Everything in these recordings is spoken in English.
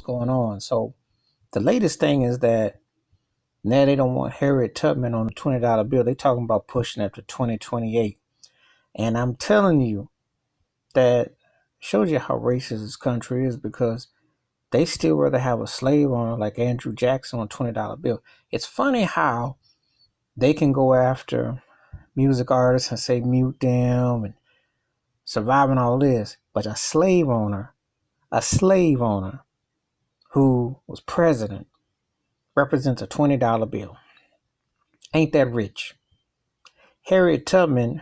going on. So the latest thing is that now they don't want Harriet Tubman on a $20 bill. They talking about pushing it to 2028. And I'm telling you that shows you how racist this country is because they still rather have a slave owner like Andrew Jackson on a $20 bill. It's funny how they can go after music artists and say mute them and surviving all this, but a slave owner who was president represents a $20 bill. Ain't that rich? Harriet Tubman,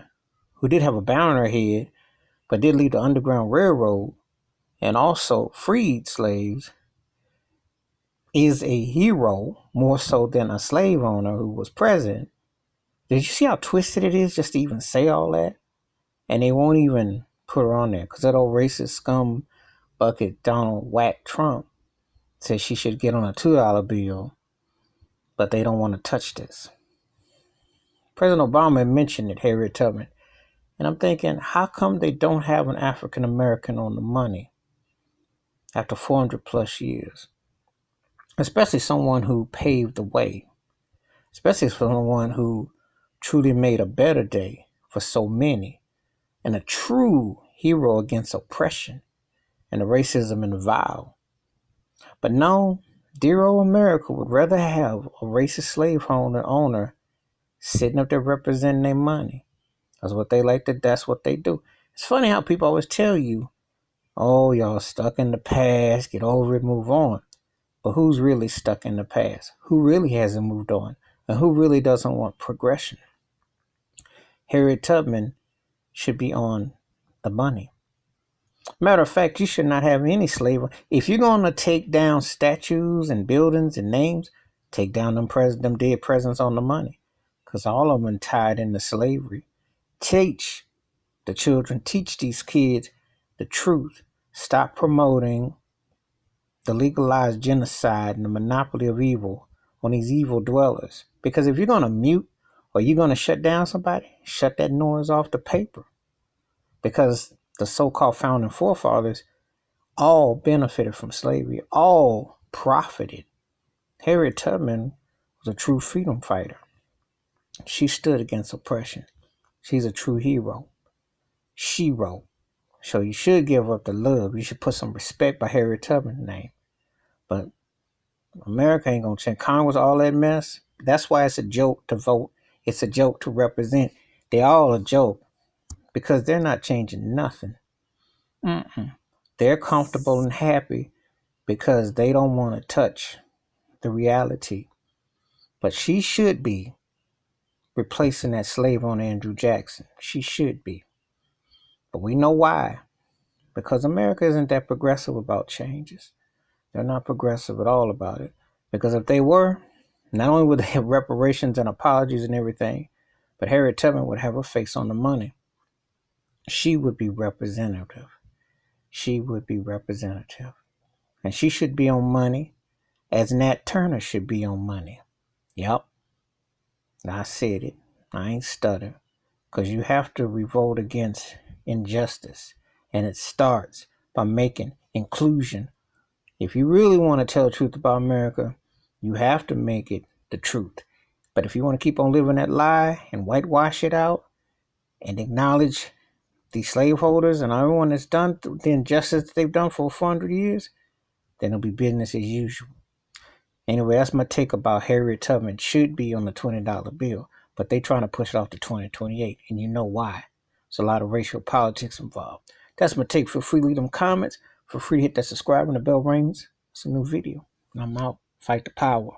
who did have a bow on her head, but did lead the Underground Railroad and also freed slaves, is a hero more so than a slave owner who was president. Did you see how twisted it is just to even say all that? And they won't even put her on there because that old racist scum bucket Donald Whack Trump says she should get on a $2 bill, but they don't want to touch this. President Obama mentioned it, Harriet Tubman. And I'm thinking, how come they don't have an African American on the money after 400 plus years? Especially someone who paved the way, especially someone who truly made a better day for so many, and a true hero against oppression and the racism and the vile. But no, dear old America would rather have a racist slave owner sitting up there representing their money. That's what they do. It's funny how people always tell you, oh, y'all stuck in the past, get over it, move on. But who's really stuck in the past? Who really hasn't moved on? And who really doesn't want progression? Harriet Tubman should be on the money. Matter of fact, you should not have any slavery. If you're going to take down statues and buildings and names, take down them dead presidents on the money. Because all of them are tied into slavery. Teach the children, teach these kids the truth. Stop promoting the legalized genocide and the monopoly of evil on these evil dwellers. Because if you're going to mute or you're going to shut down somebody, shut that noise off the paper. Because the so-called founding forefathers all benefited from slavery, all profited. Harriet Tubman was a true freedom fighter. She stood against oppression. She's a true hero. She wrote. So you should give up the love. You should put some respect by Harriet Tubman's name. But America ain't gonna change. Congress, all that mess. That's why it's a joke to vote. It's a joke to represent. They're all a joke because they're not changing nothing. Mm-mm. They're comfortable and happy because they don't want to touch the reality. But she should be replacing that slave on Andrew Jackson. She should be. But we know why. Because America isn't that progressive about changes. They're not progressive at all about it. Because if they were, not only would they have reparations and apologies and everything, but Harriet Tubman would have her face on the money. She would be representative. She would be representative. And she should be on money as Nat Turner should be on money. Yep. I said it. I ain't stutter. Because you have to revolt against injustice. And it starts by making inclusion. If you really want to tell the truth about America, you have to make it the truth. But if you want to keep on living that lie and whitewash it out and acknowledge the slaveholders and everyone that's done the injustice that they've done for 400 years, then it'll be business as usual. Anyway, that's my take about Harriet Tubman. Should be on the $20 bill, but they trying to push it off to 2028, and you know why. There's a lot of racial politics involved. That's my take. Feel free to leave them comments. Feel free to hit that subscribe and the bell rings. It's a new video. And I'm out. Fight the power.